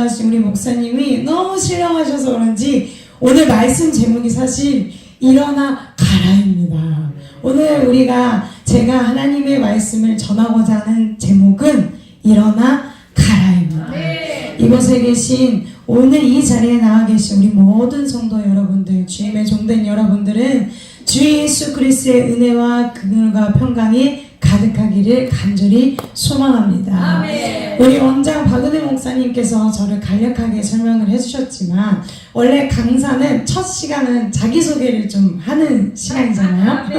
인도하신 우리 목사님이 너무 신령하셔서 그런지 오늘 말씀 제목이 사실 일어나 가라입니다. 오늘 제가 하나님의 말씀을 전하고자 하는 제목은 일어나 가라입니다. 이곳에 계신 오늘 이 자리에 나와 계신 우리 모든 성도 여러분들, 주님의 종된 여러분들은 주 예수 그리스도의 은혜와 긍휼과 평강이 가득하기를 간절히 소망합니다. 아멘. 우리 원장 박은혜 목사님께서 저를 간략하게 설명을 해주셨지만 원래 강사는 첫 시간은 자기소개를 좀 하는 시간이잖아요.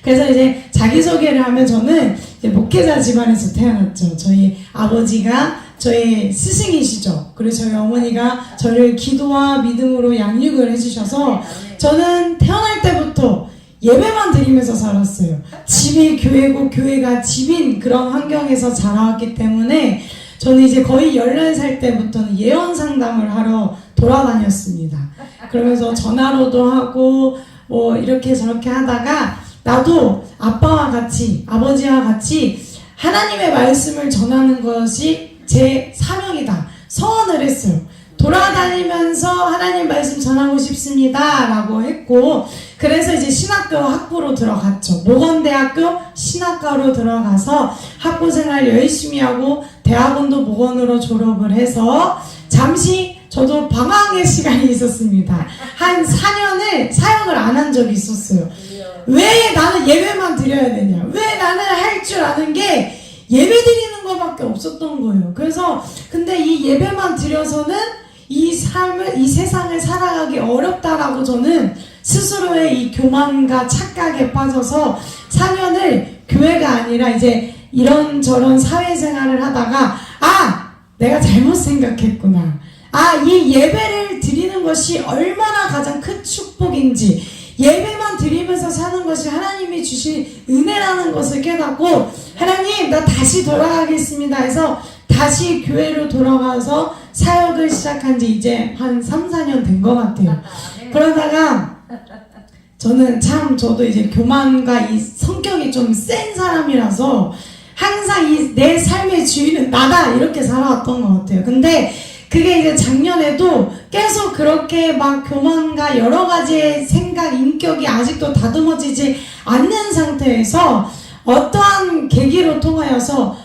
그래서 이제 자기소개를 하면 저는 이제 목회자 집안에서 태어났죠. 저희 아버지가 저의 스승이시죠. 그리고 저희 어머니가 저를 기도와 믿음으로 양육을 해주셔서 저는 태어날 때부터 예배만 드리면서 살았어요. 집이 교회고 교회가 집인 그런 환경에서 자라왔기 때문에 저는 이제 거의 14살 때부터는 예언 상담을 하러 돌아다녔습니다. 그러면서 전화로도 하고 뭐 이렇게 저렇게 하다가 나도 아빠와 같이 아버지와 같이 하나님의 말씀을 전하는 것이 제 사명이다. 서원을 했어요. 돌아다니면서 하나님 말씀 전하고 싶습니다 라고 했고, 그래서 이제 신학교 학부로 들어갔죠. 모건대학교 신학과로 들어가서 학부생활 열심히 하고 대학원도 모건으로 졸업을 해서 잠시 저도 방황의 시간이 있었습니다. 한 4년을 사역을 안 한 적이 있었어요. 왜 나는 예배만 드려야 되냐, 왜 나는 할 줄 아는 게 예배 드리는 것밖에 없었던 거예요. 그래서 근데 이 예배만 드려서는 이 세상을 살아가기 어렵다라고 저는 스스로의 이 교만과 착각에 빠져서 4년을 교회가 아니라 이제 이런저런 사회생활을 하다가 내가 잘못 생각했구나. 이 예배를 드리는 것이 얼마나 가장 큰 축복인지, 예배만 드리면서 사는 것이 하나님이 주신 은혜라는 것을 깨닫고, 하나님 나 다시 돌아가겠습니다 해서 다시 교회로 돌아가서 사역을 시작한 지 이제 한 3, 4년 된 것 같아요. 그러다가 저도 이제 교만과 이 성격이 좀 센 사람이라서 항상 내 삶의 주인은 나다 이렇게 살아왔던 것 같아요. 근데 그게 이제 작년에도 계속 그렇게 막 교만과 여러 가지의 생각, 인격이 아직도 다듬어지지 않는 상태에서 어떠한 계기로 통하여서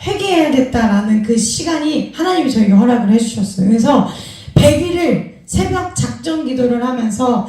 회개해야겠다라는 그 시간이 하나님이 저에게 허락을 해주셨어요. 그래서 100일을 새벽 작정 기도를 하면서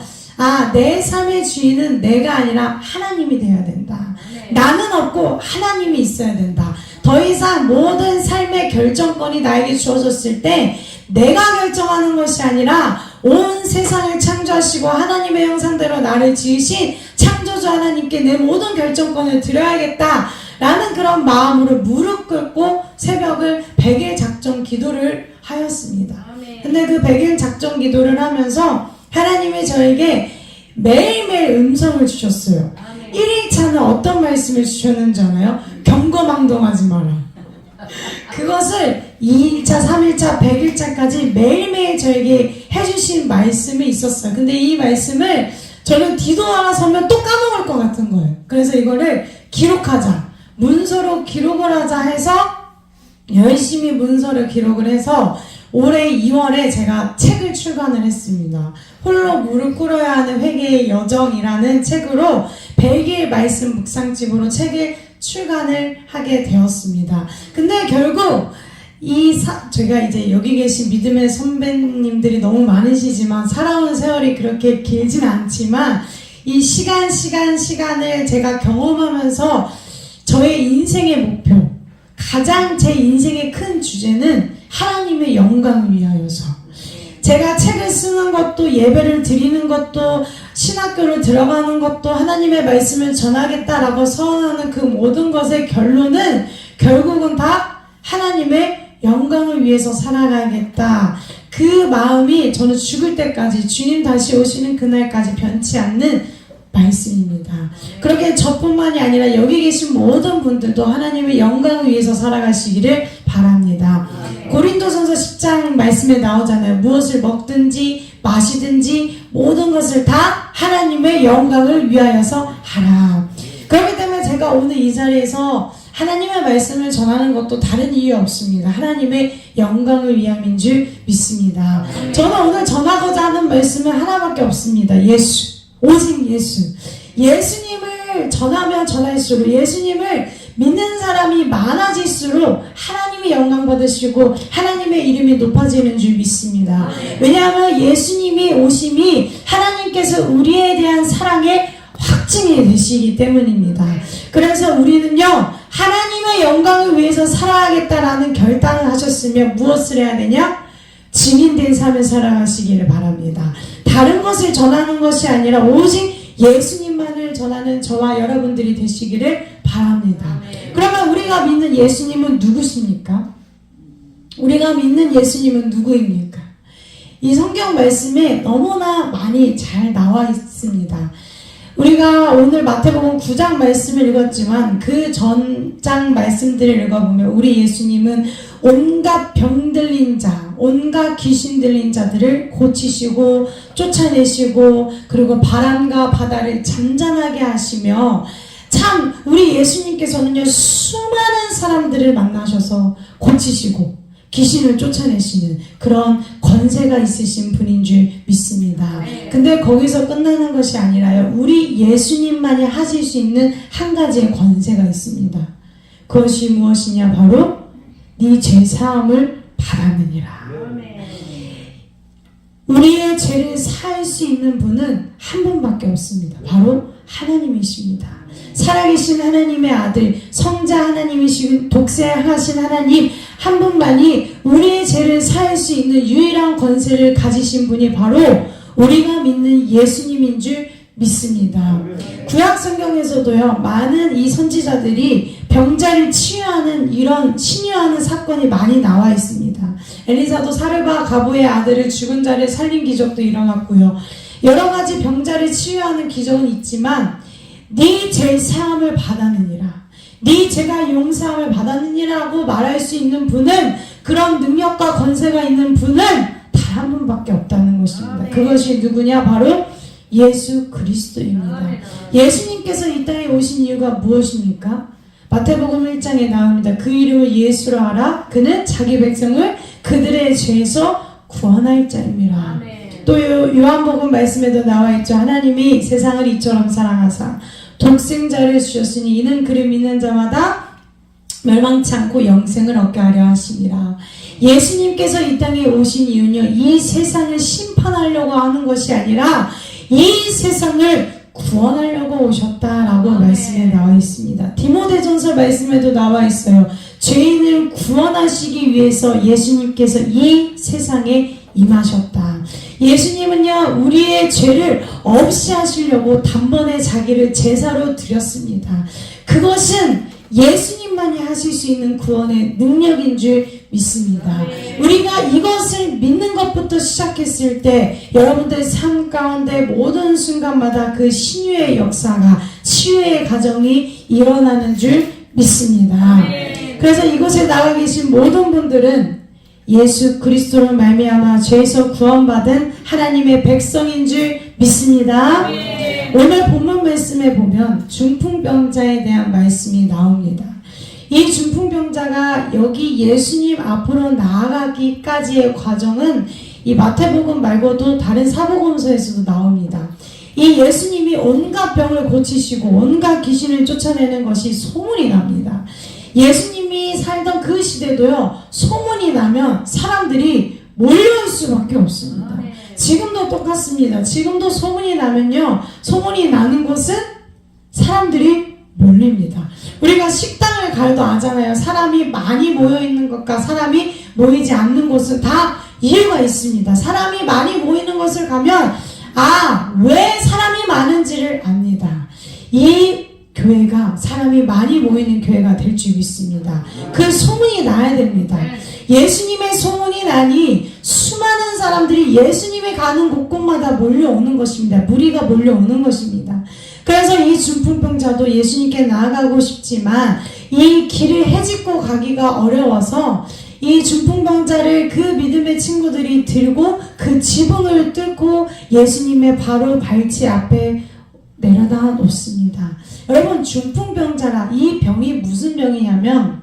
내 삶의 주인은 내가 아니라 하나님이 되어야 된다. 나는 없고 하나님이 있어야 된다. 더 이상 모든 삶의 결정권이 나에게 주어졌을 때 내가 결정하는 것이 아니라 온 세상을 창조하시고 하나님의 형상대로 나를 지으신 창조주 하나님께 내 모든 결정권을 드려야겠다 라는 그런 마음으로 무릎 꿇고 새벽을 100일 작정 기도를 하였습니다. 근데 그 100일 작정 기도를 하면서 하나님이 저에게 매일매일 음성을 주셨어요. 1일차는 어떤 말씀을 주셨는지 알아요? 경거망동하지 마라. 그것을 2일차, 3일차, 100일차까지 매일매일 저에게 해주신 말씀이 있었어요. 근데 이 말씀을 저는 뒤돌아 서면 또 까먹을 것 같은 거예요. 그래서 이거를 기록하자, 문서로 기록을 하자 해서 열심히 문서를 기록을 해서 올해 2월에 제가 책을 출간을 했습니다. 홀로 무릎 꿇어야 하는 회개의 여정이라는 책으로 100일 말씀 묵상집으로 책을 출간을 하게 되었습니다. 근데 결국 제가 이제 여기 계신 믿음의 선배님들이 너무 많으시지만 살아온 세월이 그렇게 길진 않지만 이 시간을 제가 경험하면서 저의 인생의 목표, 가장 제 인생의 큰 주제는 하나님의 영광을 위하여서, 제가 책을 쓰는 것도 예배를 드리는 것도 신학교를 들어가는 것도 하나님의 말씀을 전하겠다라고 서원하는 그 모든 것의 결론은 결국은 다 하나님의 영광을 위해서 살아가야겠다. 그 마음이 저는 죽을 때까지, 주님 다시 오시는 그날까지 변치 않는 말씀입니다. 그렇게 저뿐만이 아니라 여기 계신 모든 분들도 하나님의 영광을 위해서 살아가시기를 바랍니다. 고린도전서 10장 말씀에 나오잖아요. 무엇을 먹든지 마시든지 모든 것을 다 하나님의 영광을 위하여서 하라. 그렇기 때문에 제가 오늘 이 자리에서 하나님의 말씀을 전하는 것도 다른 이유 없습니다. 하나님의 영광을 위함인 줄 믿습니다. 저는 오늘 전하고자 하는 말씀은 하나밖에 없습니다. 예수. 오직 예수. 예수님을 전하면 전할수록, 예수님을 믿는 사람이 많아질수록 하나님이 영광 받으시고 하나님의 이름이 높아지는 줄 믿습니다. 왜냐하면 예수님이 오심이 하나님께서 우리에 대한 사랑의 확증이 되시기 때문입니다. 그래서 우리는요, 하나님의 영광을 위해서 살아야겠다라는 결단을 하셨으면 무엇을 해야 되냐? 증인된 삶을 살아가시기를 바랍니다. 다른 것을 전하는 것이 아니라 오직 예수님만을 전하는 저와 여러분들이 되시기를 바랍니다. 그러면 우리가 믿는 예수님은 누구십니까? 우리가 믿는 예수님은 누구입니까? 이 성경 말씀에 너무나 많이 잘 나와 있습니다. 우리가 오늘 마태복음 9장 말씀을 읽었지만 그 전장 말씀들을 읽어보면 우리 예수님은 온갖 병 들린 자, 온갖 귀신 들린 자들을 고치시고 쫓아내시고 그리고 바람과 바다를 잔잔하게 하시며, 참 우리 예수님께서는요 수많은 사람들을 만나셔서 고치시고 귀신을 쫓아내시는 그런 권세가 있으신 분인 줄 믿습니다. 근데 거기서 끝나는 것이 아니라요, 우리 예수님만이 하실 수 있는 한 가지의 권세가 있습니다. 그것이 무엇이냐? 바로 네 죄 사함을 받았느니라. 우리의 죄를 사할 수 있는 분은 한 분밖에 없습니다. 바로 하나님이십니다. 살아계신 하나님의 아들, 성자 하나님이시고 독생하신 하나님 한 분만이 우리의 죄를 사할 수 있는 유일한 권세를 가지신 분이 바로 우리가 믿는 예수님인 줄 믿습니다. 구약 성경에서도요, 많은 이 선지자들이 병자를 치유하는 이런 신유하는 사건이 많이 나와 있습니다. 엘리사도 사르바 가부의 아들을 죽은 자를 살린 기적도 일어났고요. 여러 가지 병자를 치유하는 기적은 있지만 네 죄 사함을 받았느니라, 네 죄가 용서함을 받았느니라고 말할 수 있는 분은, 그런 능력과 권세가 있는 분은 단 한 분밖에 없다는 것입니다. 그것이 누구냐? 바로 예수 그리스도입니다. 예수님께서 이 땅에 오신 이유가 무엇입니까? 마태복음 1장에 나옵니다. 그 이름을 예수로 하라. 그는 자기 백성을 그들의 죄에서 구원할 자입니다. 또 요한복음 말씀에도 나와 있죠. 하나님이 세상을 이처럼 사랑하사 독생자를 주셨으니 이는 그를 믿는 자마다 멸망치 않고 영생을 얻게 하려 하심이라. 예수님께서 이 땅에 오신 이유는요, 이 세상을 심판하려고 하는 것이 아니라 이 세상을 구원하려고 오셨다라고 말씀에 나와 있습니다. 디모데전서 말씀에도 나와 있어요. 죄인을 구원하시기 위해서 예수님께서 이 세상에 임하셨다. 예수님은요, 우리의 죄를 없이 하시려고 단번에 자기를 제사로 드렸습니다. 그것은 예수님만이 하실 수 있는 구원의 능력인 줄 믿습니다. 우리가 이것을 믿는 것부터 시작했을 때 여러분들 삶 가운데 모든 순간마다 그 신유의 역사가, 치유의 과정이 일어나는 줄 믿습니다. 그래서 이곳에 나와 계신 모든 분들은 예수 그리스도로 말미암아 죄에서 구원받은 하나님의 백성인 줄 믿습니다. 오늘 본문 말씀에 보면 중풍병자에 대한 말씀이 나옵니다. 이 중풍병자가 여기 예수님 앞으로 나아가기까지의 과정은 이 마태복음 말고도 다른 사복음서에서도 나옵니다. 이 예수님이 온갖 병을 고치시고 온갖 귀신을 쫓아내는 것이 소문이 납니다. 예수님이 살던 그 시대도요, 소문이 나면 사람들이 몰려올 수밖에 없습니다. 지금도 똑같습니다. 지금도 소문이 나면요, 소문이 나는 곳은 사람들이 몰립니다. 우리가 식당을 가도 아잖아요. 사람이 많이 모여있는 것과 사람이 모이지 않는 곳은 다 이유가 있습니다. 사람이 많이 모이는 곳을 가면 왜 사람이 많은지를 압니다. 이 교회가 사람이 많이 모이는 교회가 될 줄 믿습니다. 그 소문이 나야 됩니다. 예수님의 소문이 나니 수많은 사람들이 예수님이 가는 곳곳마다 몰려오는 것입니다. 무리가 몰려오는 것입니다. 그래서 이 중풍병자도 예수님께 나아가고 싶지만 이 길을 헤집고 가기가 어려워서 이 중풍병자를 그 믿음의 친구들이 들고 그 지붕을 뚫고 예수님의 바로 발치 앞에 내려다 놓습니다. 여러분, 중풍병자라, 이 병이 무슨 병이냐면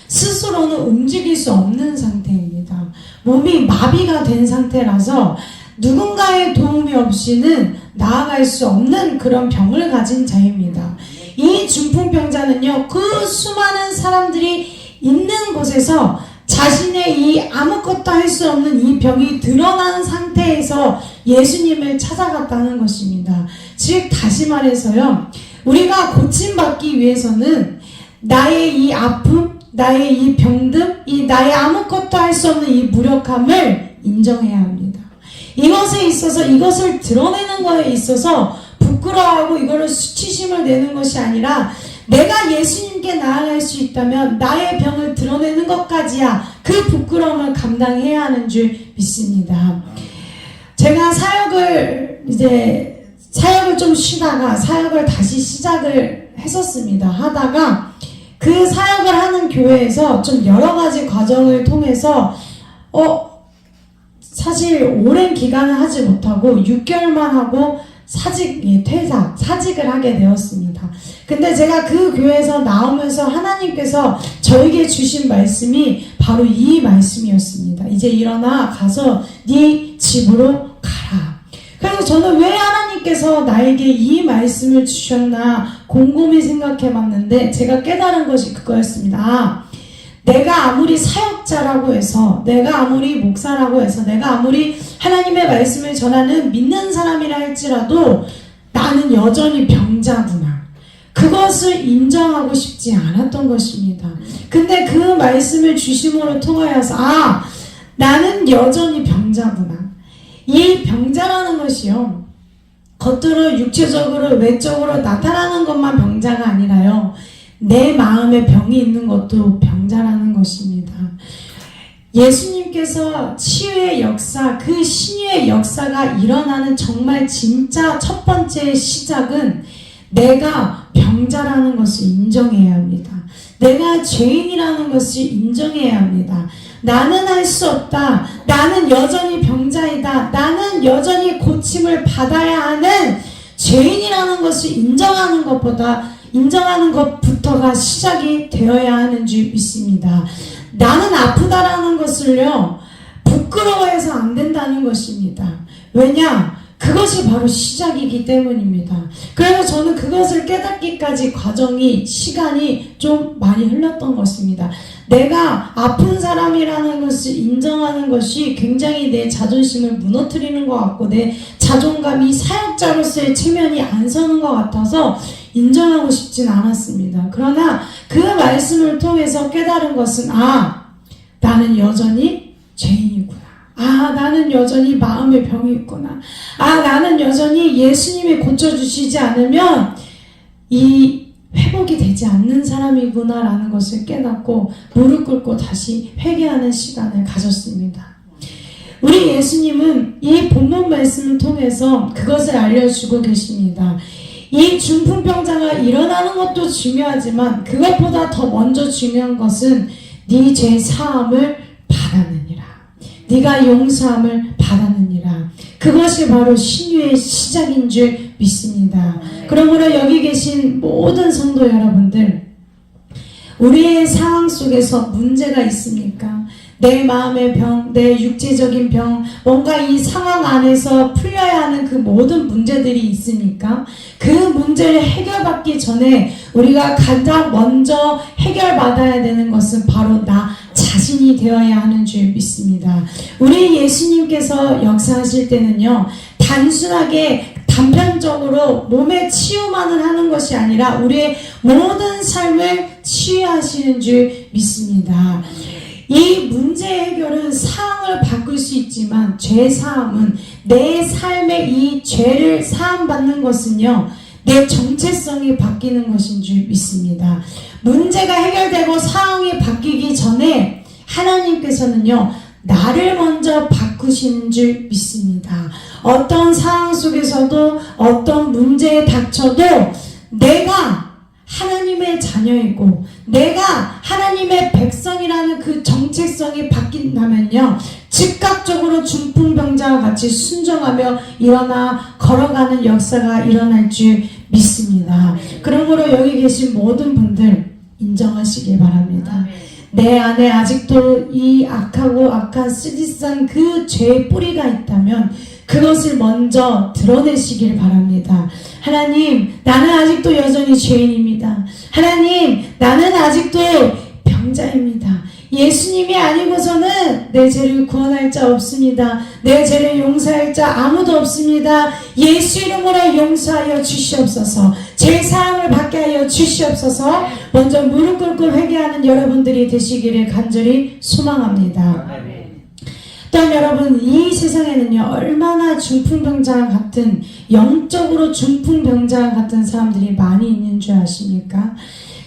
스스로는 움직일 수 없는 상태입니다. 몸이 마비가 된 상태라서 누군가의 도움이 없이는 나아갈 수 없는 그런 병을 가진 자입니다. 이 중풍병자는요, 그 수많은 사람들이 있는 곳에서 자신의 이 아무것도 할 수 없는 이 병이 드러난 상태에서 예수님을 찾아갔다는 것입니다. 즉, 다시 말해서요, 우리가 고침받기 위해서는 나의 이 아픔, 나의 이 병듦, 이 나의 아무것도 할 수 없는 이 무력함을 인정해야 합니다. 이것에 있어서, 이것을 드러내는 거에 있어서 부끄러워하고 이거를 수치심을 내는 것이 아니라 내가 예수님께 나아갈 수 있다면 나의 병을 드러내는 것까지야 그 부끄러움을 감당해야 하는 줄 믿습니다. 제가 사역을 좀 쉬다가 사역을 다시 시작을 했었습니다. 하다가 그 사역을 하는 교회에서 좀 여러 가지 과정을 통해서 사실 오랜 기간을 하지 못하고 6개월만 하고 사직을 하게 되었습니다. 근데 제가 그 교회에서 나오면서 하나님께서 저에게 주신 말씀이 바로 이 말씀이었습니다. 이제 일어나 가서 네 집으로 가라. 그래서 저는 왜 하나님께서 나에게 이 말씀을 주셨나 곰곰이 생각해 봤는데 제가 깨달은 것이 그거였습니다. 내가 아무리 사역자라고 해서, 내가 아무리 목사라고 해서, 내가 아무리 하나님의 말씀을 전하는 믿는 사람이라 할지라도 나는 여전히 병자구나. 그것을 인정하고 싶지 않았던 것입니다. 근데 그 말씀을 주심으로 통하여서 나는 여전히 병자구나. 이 병자라는 것이요, 겉으로 육체적으로 외적으로 나타나는 것만 병자가 아니라요, 내 마음에 병이 있는 것도 병자라는 것입니다. 예수님께서 치유의 역사, 그 신유의 역사가 일어나는 정말 진짜 첫 번째 시작은 내가 병자라는 것을 인정해야 합니다. 내가 죄인이라는 것을 인정해야 합니다. 나는 할 수 없다. 나는 여전히 병자이다. 나는 여전히 고침을 받아야 하는 죄인이라는 것을 인정하는 것부터가 시작이 되어야 하는 줄 믿습니다. 나는 아프다라는 것을요, 부끄러워해서 안 된다는 것입니다. 왜냐? 그것이 바로 시작이기 때문입니다. 그래서 저는 그것을 깨닫기까지 시간이 좀 많이 흘렀던 것입니다. 내가 아픈 사람이라는 것을 인정하는 것이 굉장히 내 자존심을 무너뜨리는 것 같고 내 자존감이 사역자로서의 체면이 안 서는 것 같아서 인정하고 싶진 않았습니다. 그러나 그 말씀을 통해서 깨달은 것은 나는 여전히 죄인이구나. 나는 여전히 마음의 병이 있구나. 나는 여전히 예수님이 고쳐주시지 않으면 이 회복이 되지 않는 사람이구나 라는 것을 깨닫고 무릎 꿇고 다시 회개하는 시간을 가졌습니다. 우리 예수님은 이 본문 말씀을 통해서 그것을 알려주고 계십니다. 이 중풍병자가 일어나는 것도 중요하지만 그것보다 더 먼저 중요한 것은 네 죄 사함을 받았느니라. 네가 용서함을 받았느니라. 그것이 바로 신유의 시작인 줄 믿습니다. 그러므로 여기 계신 모든 성도 여러분들, 우리의 상황 속에서 문제가 있습니까? 내 마음의 병, 내 육체적인 병, 뭔가 이 상황 안에서 풀려야 하는 그 모든 문제들이 있습니까? 그 문제를 해결받기 전에 우리가 가장 먼저 해결받아야 되는 것은 바로 나 자신이 되어야 하는 줄 믿습니다. 우리 예수님께서 역사하실 때는요, 단순하게 단편적으로 몸의 치유만을 하는 것이 아니라 우리의 모든 삶을 치유하시는 줄 믿습니다. 이 문제 해결은 상황을 바꿀 수 있지만 죄 사함은 내 삶의 이 죄를 사함받는 것은요, 내 정체성이 바뀌는 것인 줄 믿습니다. 문제가 해결되고 상황이 바뀌기 전에 하나님께서는요, 나를 먼저 바꾸시는 줄 믿습니다. 어떤 상황 속에서도 어떤 문제에 닥쳐도 내가 하나님의 자녀이고 내가 하나님의 백성이라는 그 정체성이 바뀐다면요, 즉각적으로 중풍병자와 같이 순종하며 일어나 걸어가는 역사가 일어날 줄 믿습니다. 그러므로 여기 계신 모든 분들 인정하시길 바랍니다. 내 안에 아직도 이 악하고 악한 쓰디싼 그 죄의 뿌리가 있다면 그것을 먼저 드러내시길 바랍니다. 하나님, 나는 아직도 여전히 죄인입니다. 하나님, 나는 아직도 병자입니다. 예수님이 아니고서는 내 죄를 구원할 자 없습니다. 내 죄를 용서할 자 아무도 없습니다. 예수 이름으로 용서하여 주시옵소서. 제사함을 받게 하여 주시옵소서. 먼저 무릎 꿇고 회개하는 여러분들이 되시기를 간절히 소망합니다. 또한 여러분, 이 세상에는요 얼마나 중풍병자 같은, 영적으로 중풍병자 같은 사람들이 많이 있는 줄 아십니까?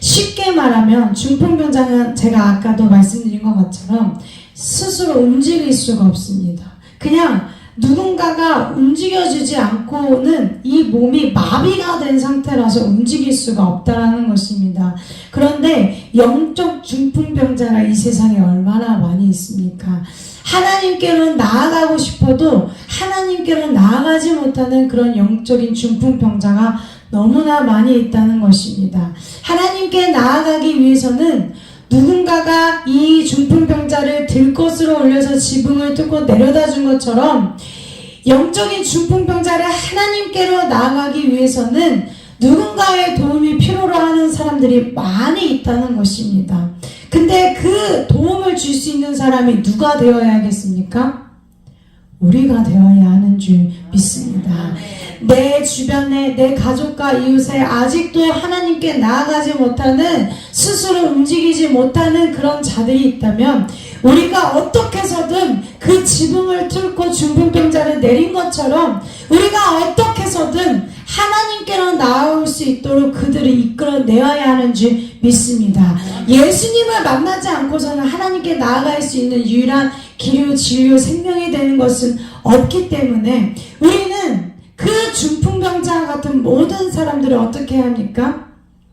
쉽게 말하면 중풍병자는 제가 아까도 말씀드린 것 것처럼 스스로 움직일 수가 없습니다. 그냥 누군가가 움직여주지 않고는 이 몸이 마비가 된 상태라서 움직일 수가 없다라는 것입니다. 그런데 영적 중풍병자가 이 세상에 얼마나 많이 있습니까? 하나님께로 나아가고 싶어도 하나님께로 나아가지 못하는 그런 영적인 중풍병자가 너무나 많이 있다는 것입니다. 하나님께 나아가기 위해서는 누군가가 이 중풍병자를 들것으로 올려서 지붕을 뚫고 내려다 준 것처럼 영적인 중풍병자를 하나님께로 나아가기 위해서는 누군가의 도움이 필요로 하는 사람들이 많이 있다는 것입니다. 근데 그 도움을 줄 수 있는 사람이 누가 되어야 하겠습니까? 우리가 되어야 하는 줄 믿습니다. 내 주변에 내 가족과 이웃에 아직도 하나님께 나아가지 못하는, 스스로 움직이지 못하는 그런 자들이 있다면 우리가 어떻게 해서든 그 지붕을 뚫고 중풍병자를 내린 것처럼 우리가 어떻게 해서든 하나님께로 나아올 수 있도록 그들을 이끌어내어야 하는 줄 믿습니다. 예수님을 만나지 않고서는 하나님께 나아갈 수 있는 유일한 길이요 진리요 생명이 되는 것은 없기 때문에 우리는 그 중풍병자 같은 모든 사람들을 어떻게 해야 합니까?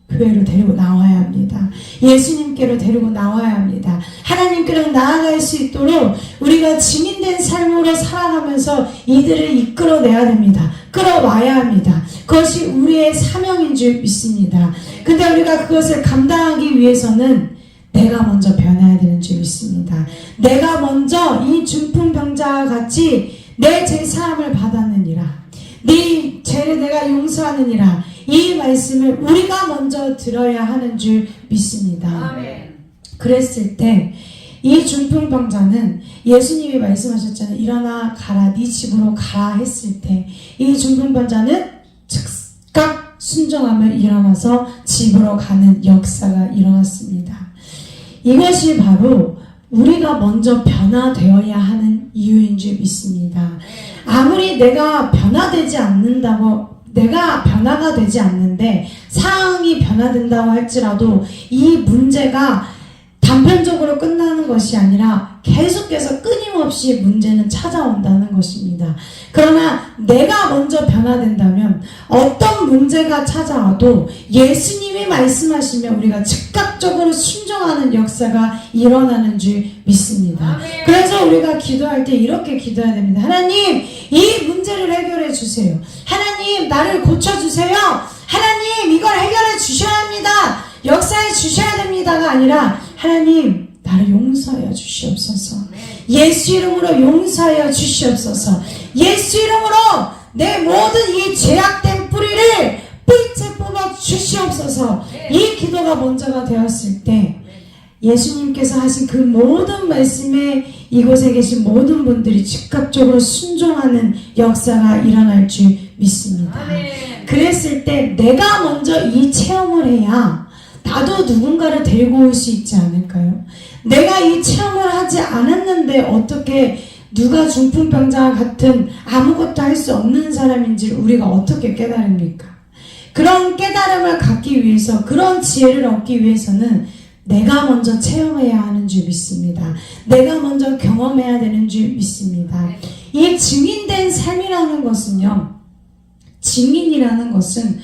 교회로 데리고 나와야 합니다. 예수님께로 데리고 나와야 합니다. 하나님께로 나아갈 수 있도록 우리가 증인된 삶으로 살아가면서 이들을 이끌어내야 됩니다. 끌어와야 합니다. 그것이 우리의 사명인 줄 믿습니다. 근데 우리가 그것을 감당하기 위해서는 내가 먼저 변해야 되는 줄 믿습니다. 내가 먼저 이 중풍병자와 같이 내 제사함을 받았느니라, 네 죄를 내가 용서하느니라, 이 말씀을 우리가 먼저 들어야 하는 줄 믿습니다. 아멘. 그랬을 때 이 중풍병자는 예수님이 말씀하셨잖아요. 일어나 가라, 네 집으로 가라 했을 때 이 중풍병자는 즉각 순종하며 일어나서 집으로 가는 역사가 일어났습니다. 이것이 바로 우리가 먼저 변화되어야 하는 이유인 줄 믿습니다. 아무리 내가 변화되지 않는다고, 내가 변화가 되지 않는데 상황이 변화된다고 할지라도 이 문제가 단편적으로 끝나는 것이 아니라 계속해서 끊임없이 문제는 찾아온다는 것입니다. 그러나 내가 먼저 변화된다면 어떤 문제가 찾아와도 예수님이 말씀하시면 우리가 즉각적으로 순종하는 역사가 일어나는 줄 믿습니다. 그래서 우리가 기도할 때 이렇게 기도해야 됩니다. 하나님, 이 문제를 해결해 주세요. 하나님, 나를 고쳐주세요. 하나님, 이걸 해결해 주셔야 합니다. 역사해 주셔야 됩니다가 아니라 하나님, 나를 용서하여 주시옵소서. 예수 이름으로 용서하여 주시옵소서. 예수 이름으로 내 모든 이 죄악된 뿌리를 뿌리째 뽑아 주시옵소서. 이 기도가 먼저가 되었을 때 예수님께서 하신 그 모든 말씀에 이곳에 계신 모든 분들이 즉각적으로 순종하는 역사가 일어날 줄 믿습니다. 그랬을 때 내가 먼저 이 체험을 해야 나도 누군가를 데리고 올 수 있지 않을까요? 내가 이 체험을 하지 않았는데 어떻게 누가 중풍병자 같은 아무것도 할 수 없는 사람인지를 우리가 어떻게 깨달습니까? 그런 깨달음을 갖기 위해서, 그런 지혜를 얻기 위해서는 내가 먼저 체험해야 하는 줄 믿습니다. 내가 먼저 경험해야 되는 줄 믿습니다. 이 증인된 삶이라는 것은요, 증인이라는 것은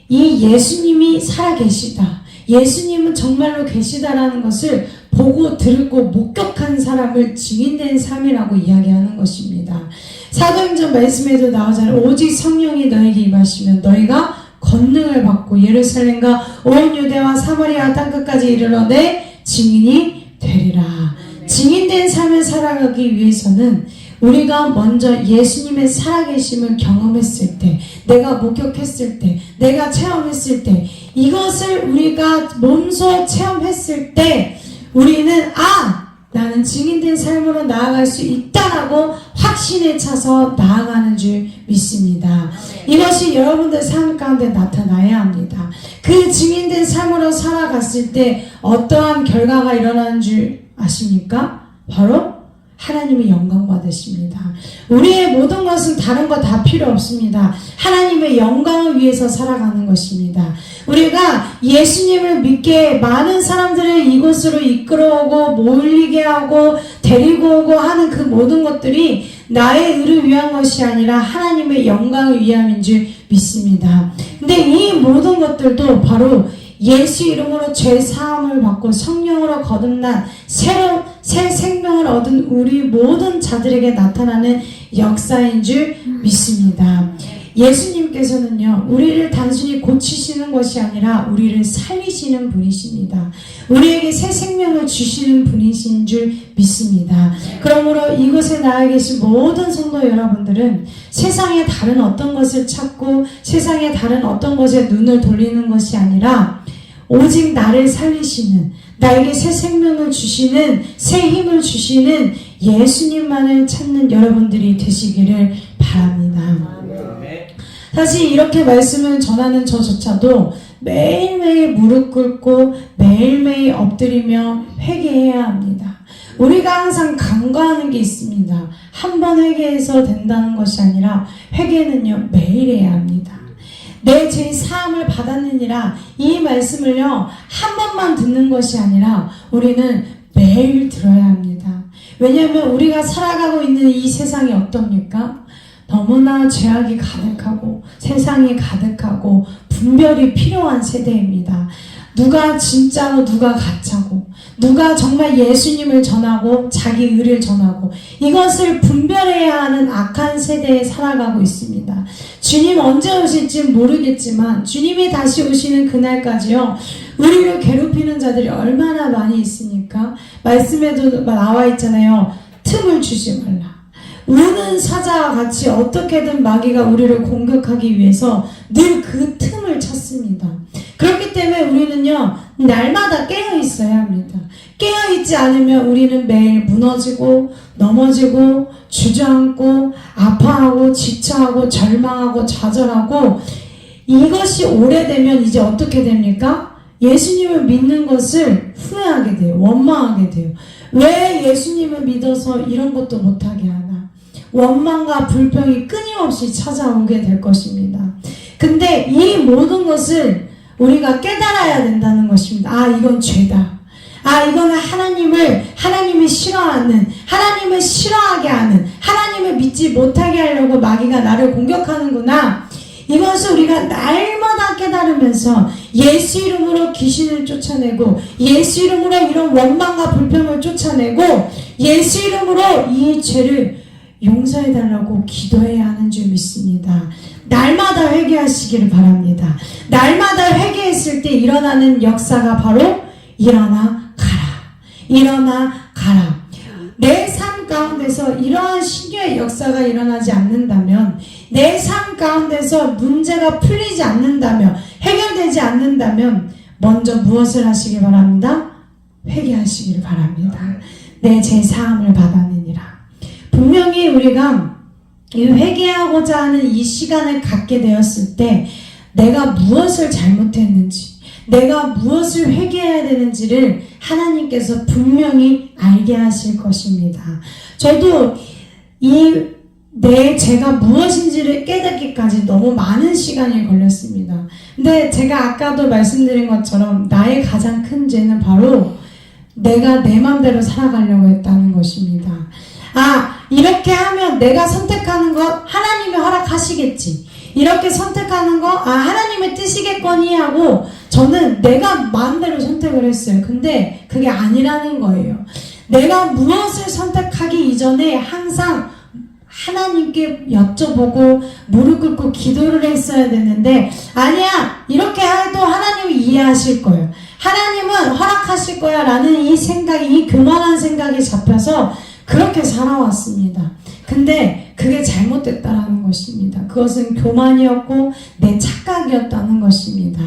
이 예수님이 살아계시다, 예수님은 정말로 계시다라는 것을 보고 들고 목격한 사람을 증인된 삶이라고 이야기하는 것입니다. 사도행전 말씀에도 나오잖아요. 오직 성령이 너에게 임하시면 너희가 권능을 받고 예루살렘과 온 유대와 사마리아 땅끝까지 이르러 내 증인이 되리라. 증인된 삶을 살아가기 위해서는 우리가 먼저 예수님의 살아계심을 경험했을 때, 내가 목격했을 때, 내가 체험했을 때, 이것을 우리가 몸소 체험했을 때 우리는 나는 증인된 삶으로 나아갈 수 있다라고 확신에 차서 나아가는 줄 믿습니다. 이것이 여러분들 삶 가운데 나타나야 합니다. 그 증인된 삶으로 살아갔을 때 어떠한 결과가 일어나는 줄 아십니까? 바로 하나님의 영광 받으십니다. 우리의 모든 것은 다른 거 다 필요 없습니다. 하나님의 영광을 위해서 살아가는 것입니다. 우리가 예수님을 믿게 많은 사람들을 이곳으로 이끌어오고 몰리게 하고 데리고 오고 하는 그 모든 것들이 나의 의를 위한 것이 아니라 하나님의 영광을 위함인 줄 믿습니다. 근데 이 모든 것들도 바로 예수 이름으로 죄 사함을 받고 성령으로 거듭난 새로운 새 생명을 얻은 우리 모든 자들에게 나타나는 역사인 줄 믿습니다. 예수님께서는요, 우리를 단순히 고치시는 것이 아니라 우리를 살리시는 분이십니다. 우리에게 새 생명을 주시는 분이신 줄 믿습니다. 그러므로 이곳에 나와 계신 모든 성도 여러분들은 세상에 다른 어떤 것을 찾고 세상에 다른 어떤 것에 눈을 돌리는 것이 아니라 오직 나를 살리시는, 나에게 새 생명을 주시는, 새 힘을 주시는 예수님만을 찾는 여러분들이 되시기를 바랍니다. 사실 이렇게 말씀을 전하는 저조차도 매일매일 무릎 꿇고 매일매일 엎드리며 회개해야 합니다. 우리가 항상 간과하는 게 있습니다. 한 번 회개해서 된다는 것이 아니라 회개는요, 매일 해야 합니다. 내 죄 사함을 받았느니라, 이 말씀을요 한 번만 듣는 것이 아니라 우리는 매일 들어야 합니다. 왜냐하면 우리가 살아가고 있는 이 세상이 어떻습니까? 너무나 죄악이 가득하고 세상이 가득하고 분별이 필요한 세대입니다. 누가 진짜로 누가 가짜고, 누가 정말 예수님을 전하고 자기 의를 전하고, 이것을 분별해야 하는 악한 세대에 살아가고 있습니다. 주님 언제 오실지 모르겠지만 주님이 다시 오시는 그날까지요, 우리를 괴롭히는 자들이 얼마나 많이 있습니까? 말씀에도 나와 있잖아요. 틈을 주지 말라. 우는 사자와 같이 어떻게든 마귀가 우리를 공격하기 위해서 늘 그 틈을 찾습니다. 그렇기 때문에 우리는요, 날마다 깨어 있어야 합니다. 깨어 있지 않으면 우리는 매일 무너지고 넘어지고 주저앉고 아파하고 지쳐하고 절망하고 좌절하고, 이것이 오래되면 이제 어떻게 됩니까? 예수님을 믿는 것을 후회하게 돼요. 원망하게 돼요. 왜 예수님을 믿어서 이런 것도 못하게 하나? 원망과 불평이 끊임없이 찾아오게 될 것입니다. 근데 이 모든 것을 우리가 깨달아야 된다는 것입니다. 이건 죄다. 이거는 하나님이 싫어하는, 하나님을 싫어하게 하는, 하나님을 믿지 못하게 하려고 마귀가 나를 공격하는구나. 이것을 우리가 날마다 깨달으면서 예수 이름으로 귀신을 쫓아내고, 예수 이름으로 이런 원망과 불평을 쫓아내고, 예수 이름으로 이 죄를 용서해달라고 기도해야 하는 줄 믿습니다. 날마다 회개하시기를 바랍니다. 날마다 회개했을 때 일어나는 역사가 바로 일어나 가라. 일어나 가라. 내 삶 가운데서 이러한 신교의 역사가 일어나지 않는다면, 내 삶 가운데서 문제가 풀리지 않는다면, 해결되지 않는다면 먼저 무엇을 하시기 바랍니다? 회개하시기를 바랍니다. 내 죄 사함을 받았느니라. 분명히 우리가 회개하고자 하는 이 시간을 갖게 되었을 때 내가 무엇을 잘못했는지, 내가 무엇을 회개해야 되는지를 하나님께서 분명히 알게 하실 것입니다. 저도 내 죄가 무엇인지를 깨닫기까지 너무 많은 시간이 걸렸습니다. 근데 제가 아까도 말씀드린 것처럼 나의 가장 큰 죄는 바로 내가 내 맘대로 살아가려고 했다는 것입니다. 이렇게 하면 내가 선택하는 것 하나님이 허락하시겠지, 이렇게 선택하는 거 하나님의 뜻이겠거니 하고 저는 내가 마음대로 선택을 했어요. 근데 그게 아니라는 거예요. 내가 무엇을 선택하기 이전에 항상 하나님께 여쭤보고 무릎 꿇고 기도를 했어야 되는데 아니야 이렇게 해도 하나님이 이해하실 거예요. 하나님은 허락하실 거야 라는 이 생각이 이 교만한 생각이 잡혀서 그렇게 살아왔습니다. 근데 그게 잘못됐다라는 것입니다. 그것은 교만이었고 내 착각이었다는 것입니다.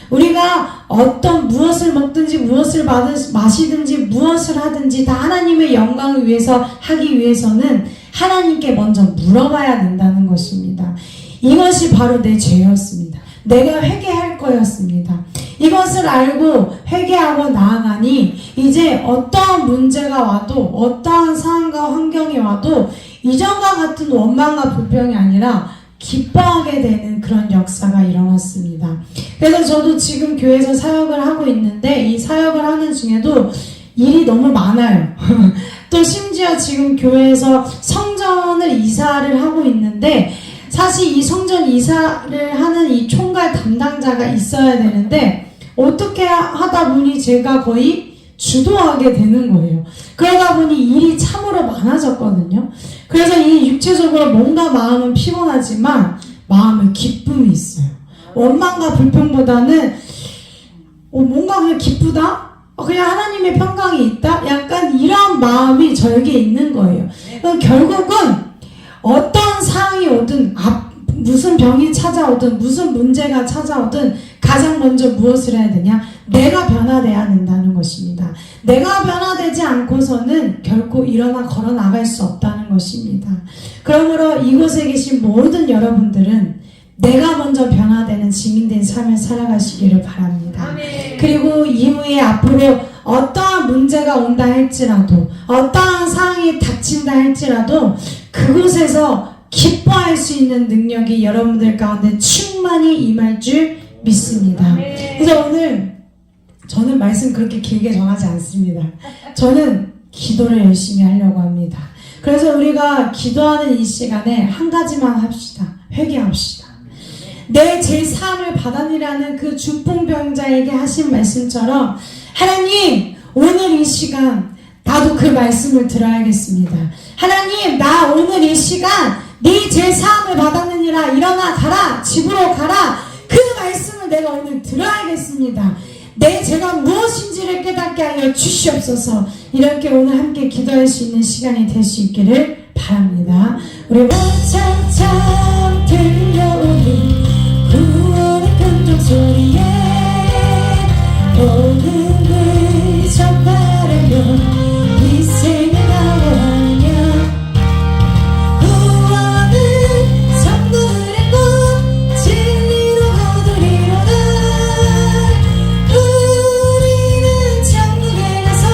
우리가 어떤 무엇을 먹든지 무엇을 마시든지 무엇을 하든지 다 하나님의 영광을 위해서 하기 위해서는 하나님께 먼저 물어봐야 된다는 것입니다. 이것이 바로 내 죄였습니다. 내가 회개할 거였습니다. 이것을 알고 회개하고 나아가니 이제 어떠한 문제가 와도 어떠한 상황과 환경이 와도 이전과 같은 원망과 불평이 아니라 기뻐하게 되는 그런 역사가 일어났습니다. 그래서 저도 지금 교회에서 사역을 하고 있는데 이 사역을 하는 중에도 일이 너무 많아요. 또 심지어 지금 교회에서 성전을 이사를 하고 있는데 사실 이 성전 이사를 하는 이 총괄 담당자가 있어야 되는데 어떻게 하다 보니 제가 거의 주도하게 되는 거예요. 그러다 보니 일이 참으로 많아졌거든요. 그래서 이 육체적으로 뭔가 마음은 피곤하지만 마음은 기쁨이 있어요. 원망과 불평보다는 뭔가 그냥 기쁘다? 그냥 하나님의 평강이 있다? 약간 이런 마음이 저에게 있는 거예요. 결국은 어떤 상황이 오든 무슨 병이 찾아오든 무슨 문제가 찾아오든 가장 먼저 무엇을 해야 되냐? 내가 변화돼야 된다는 것입니다. 내가 변화되지 않고서는 결코 일어나 걸어 나갈 수 없다는 것입니다. 그러므로 이곳에 계신 모든 여러분들은 내가 먼저 변화되는 증인된 삶을 살아가시기를 바랍니다. 아멘. 그리고 이후에 앞으로 어떠한 문제가 온다 할지라도 어떠한 상황이 닥친다 할지라도 그곳에서 기뻐할 수 있는 능력이 여러분들 가운데 충만히 임할 줄 믿습니다. 그래서 오늘 저는 말씀 그렇게 길게 전하지 않습니다. 저는 기도를 열심히 하려고 합니다. 그래서 우리가 기도하는 이 시간에 한 가지만 합시다. 회개합시다. 내 제3을 받아내라는 그 중풍병자에게 하신 말씀처럼 하나님 오늘 이 시간 나도 그 말씀을 들어야겠습니다. 하나님 나 오늘 이 시간 네 제3을 받았느니라 일어나 가라 집으로 가라 그 말씀을 내가 오늘 들어야겠습니다. 내 죄가 무엇인지를 깨닫게 하여 주시옵소서. 이렇게 오늘 함께 기도할 수 있는 시간이 될 수 있기를 바랍니다. 우리 차차 들려오는 구원의 감정 소리에 복음을 전파하려 이 생을 나와하냐 구원은 선물의 꽃 진리로 거두리로다 우리는 천국에 가서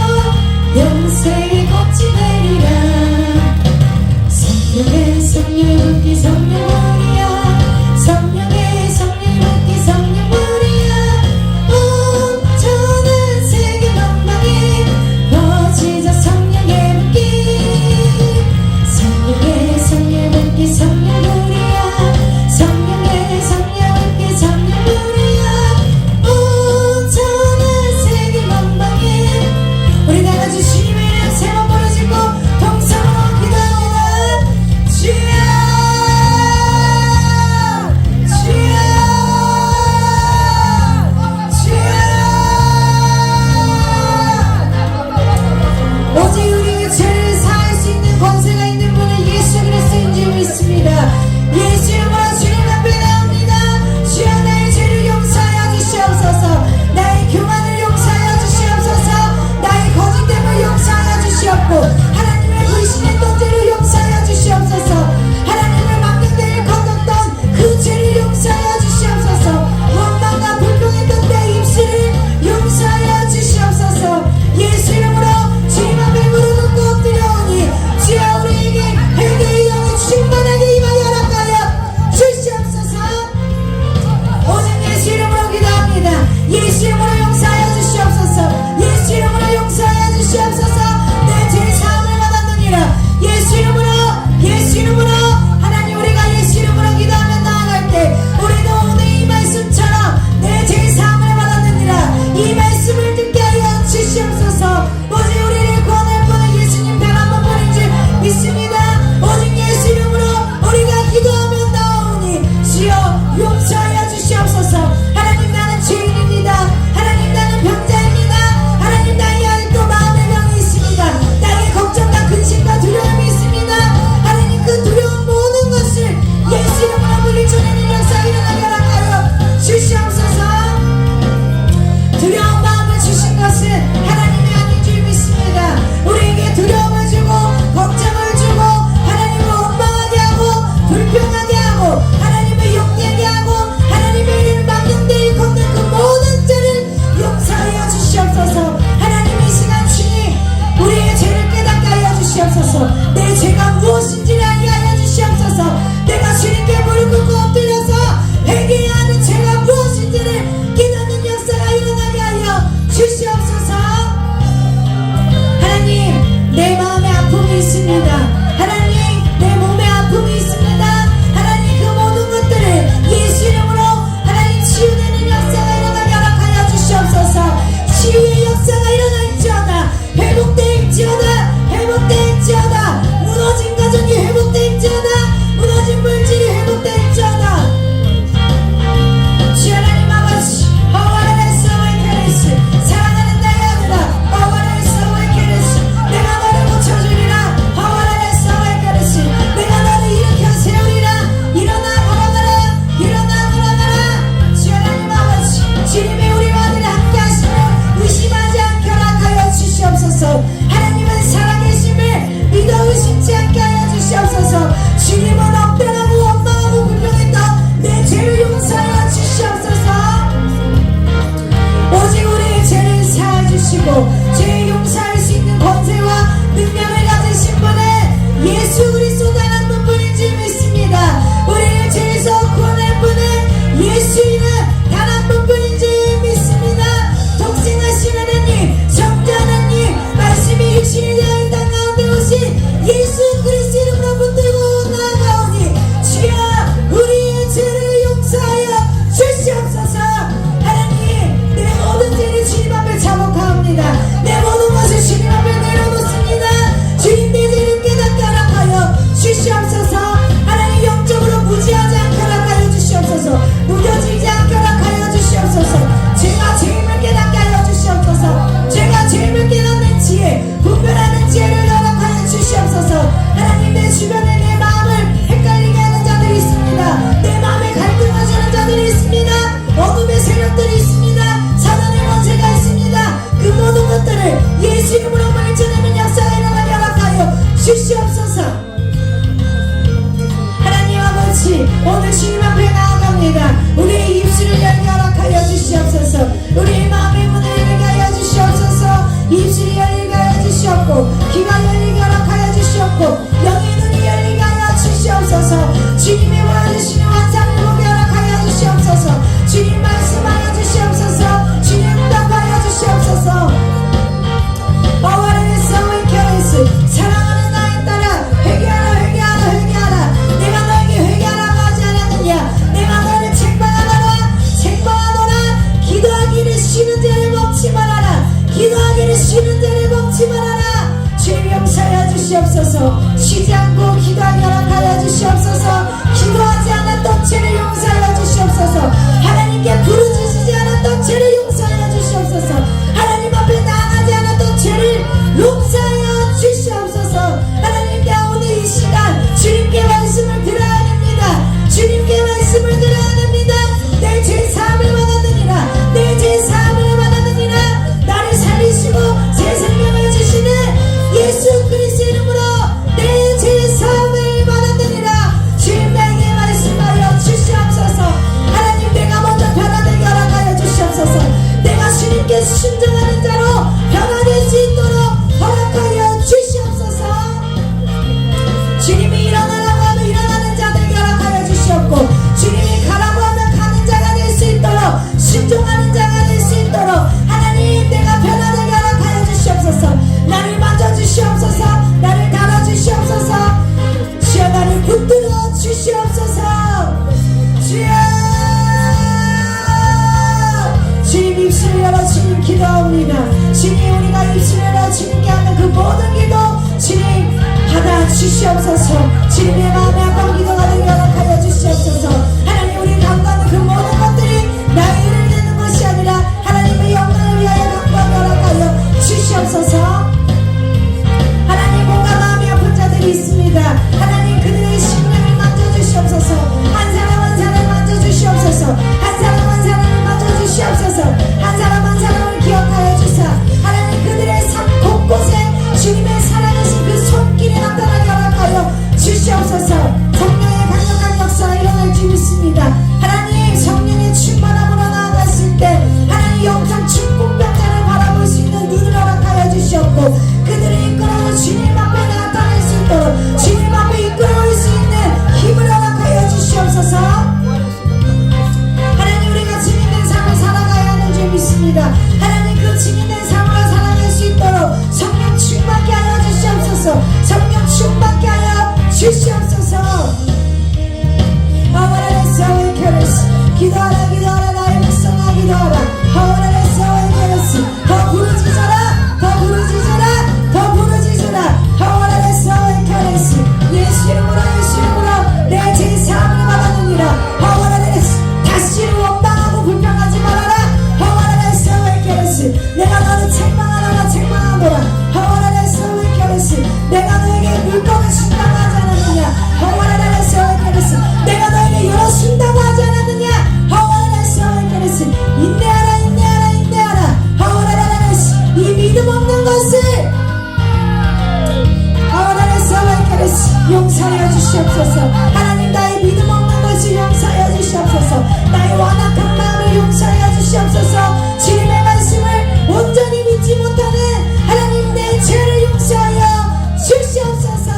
영생의 꽃이 되리라 성령의 성령 주님이 보여주시는 환상을 보게 허락하여 주시옵소서. 주님 말씀하여 주시옵소서. 주님 응답하여 주시옵소서. 사랑하는 나의 딸아, 회개하라 회개하라 회개하라. 내가 너에게 회개하라고 하지 않았느냐. 내가 너를 책망하노라 책망하노라. 기도하기를 쉬는 자를 먹지 말아라. 기도하기를 쉬는 자를 먹지 말아라. 주님 용서하여 주시옵소서. 쉬지 않고 기도하게 허락하여 주시옵소서. 기도하지 않았던 죄를 용서하여 주시옵소서. 하나님께 부르짖지 않았던 죄를 용서하여 주시옵소서. 하나님 앞에 나아가지 않았던 죄를 용서하여 주시옵소서. 하나님께 오늘 이 시간 주님께 말씀을 들어야 됩니다. 주님께 말씀을 들어야 됩니다. 내 죄사함을 받았느니라. 내 죄사함을 받았느니라. 나를 살리시고 새 생명을 주시는 예수 그리스도 이름으로 내 죄사함을 받았느니라. 주님 나에게 말씀하여 주시옵소서. 하나님 내가 먼저 변화되게 허락하여 주시옵소서. 내가 주님께 순종하는 자로 변화될 수 있도록 허락하여 주시옵소서. 주님이 일어나라고 하면 일어나는 자들에게 허락하여 주시옵고, 주님이 가라고 하면 가는 자가 될 수 있도록, 순종하는 자가 될 수 있도록 하나님 내가 변화되게 허락하여 주시옵소서. 나를 만져주시옵소서. 나를 달아주시옵소서. 주여 나를 붙들어 주시옵소서. 주여 주님 입술을 열어 주님 기도합니다. 주님 우리가 입술을 열어 주님께 하는 그 모든 기도 주님 받아 주시옵소서. 주님의 마음에 아픈 기도가 되게 허락하여 주시옵소서. 하나님 우리 감당하는 그 모든 것들이 나의 일을 되는 것이 아니라 하나님의 영광을 위하여 감당하게 허락하여 주시옵소서. 하나님 뭔가 마음이 아픈 자들이 있습니다. 하나님 그들의 심령을 만져주시옵소서. 한 사람 한 사람을 만져주시옵소서. 한 사람 한 사람을 만져주시옵소서. 한 사람 한 사람을 기억하여 주사 하나님 그들의 삶 곳곳에 주님의 살아계신 그 손길이 나타나게 허락하여 주시옵소서. 성령의 강력한 역사가 일어날 줄 믿습니다. 하나님 성령의 충만함으로 나아갔을 때 하나님 영적 축복병자를 바라볼 수 있는 눈을 허락하여 주시옵고, 그들을 이끌어서 주님 앞에 나타날 수 있도록 주님 앞에 이끌어올 수 있는 힘을 허락하여 주시옵소서. 하나님 우리가 증인된 삶을 살아가야 하는 줄 믿습니다. 하나님 그 증인된 삶을 살아갈 수 있도록 성령 충만케 하여 주시옵소서. 성령 충만케 하여 주시옵소서. 기도하라 기도하라 나의 백성아 기도하라. 더 부르짖어라 더 부르짖어라 더 부르짖어라. 예수 이름으로 내 죄사함을 받았느니라. 다시는 원망하고 불평하지 말아라. 내가 너를 책망하노라 책망하노라. 내가 너에게 물건을 준다고 하지 않았느냐. 내가 너에게 열어준다고 하지 않았느냐. 인내하라 인내하라 인내하라. 이 믿음 없는 것을 용서하여 주시옵소서. 하나님 나의 믿음 없는 것을 용서하여 주시옵소서. 나의 완악한 마음을 용서하여 주시옵소서. 주님의 말씀을 온전히 믿지 못하는 하나님 내 죄를 용서하여 주시옵소서.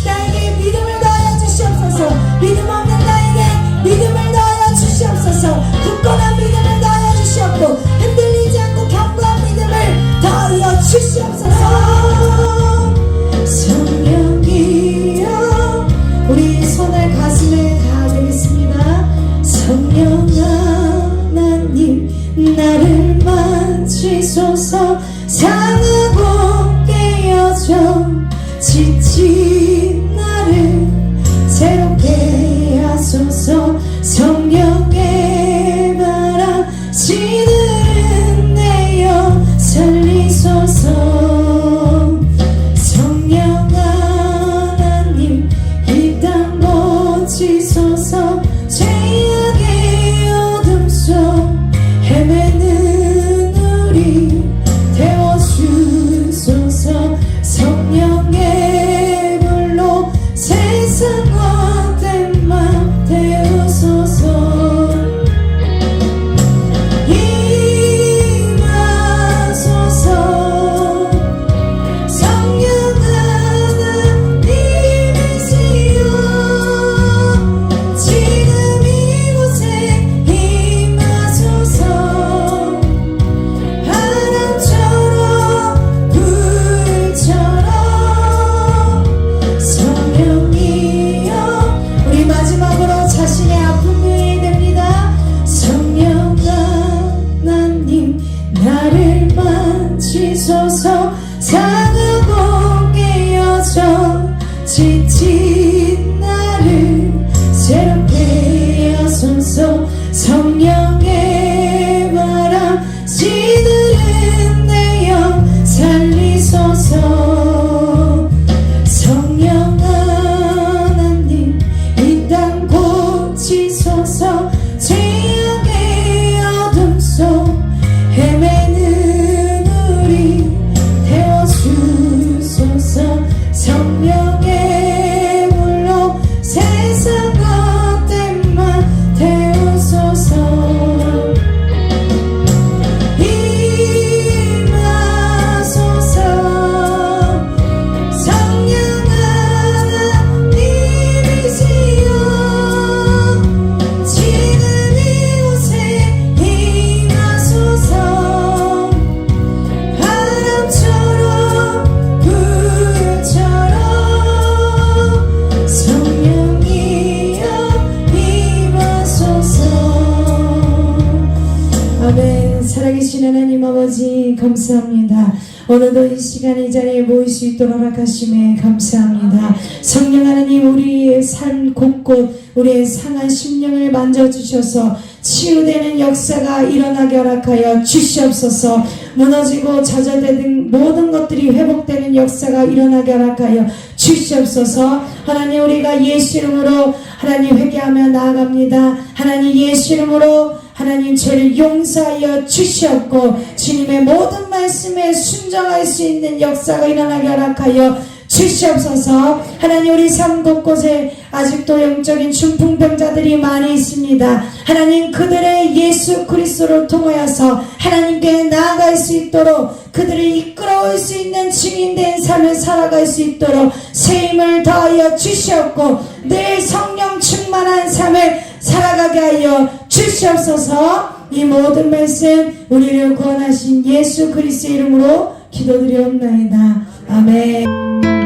나에게 믿음을 더하여 주시옵소서. 믿음 없는 나에게 믿음을 더하여 주시옵소서. 굳건한 믿음을 더하여 주시옵고 흔들리지 않고 견고한 믿음을 더하여 주시옵소서. 성령이여 우리 손을 가슴에 닿아드리겠습니다. 성령 하나님 나를 만지소서. 상하고 깨어져 지친 나를 새롭게 하소서. 성령의 바람 시들은 내어 살리소서. 성령 하나님 이 땅 고치소서. 죄악의 어둠 속 헤매는 우리 태워주소서. 성령의 불로 세상 헛된 맘 태우소서. 성령 하나님이시여 감사합니다. 오늘도 이 시간에 이 자리에 모일 수 있도록 허락하심에 감사합니다. 성령 하나님, 우리의 삶 곳곳 우리의 상한 심령을 만져주셔서 치유되는 역사가 일어나게 허락하여 주시옵소서. 무너지고 좌절되는 모든 것들이 회복되는 역사가 일어나게 허락하여 주시옵소서. 하나님, 우리가 예수 이름으로 하나님 회개하며 나아갑니다. 하나님, 예수 이름으로 하나님 죄를 용서하여 주시옵고 주님의 모든 말씀에 순종할 수 있는 역사가 일어나게 허락하여 주시옵소서. 하나님, 우리 삶 곳곳에 아직도 영적인 중풍병자들이 많이 있습니다. 하나님, 그들의 예수 그리스도를 통하여서 하나님께 나아갈 수 있도록 그들을 이끌어올 수 있는 증인된 삶을 살아갈 수 있도록 세임을 더하여 주시옵고 늘 성령 충만한 삶을 살아가게 하여 주시옵소서. 이 모든 말씀 우리를 구원하신 예수 그리스도의 이름으로 기도드리옵나이다. 아멘.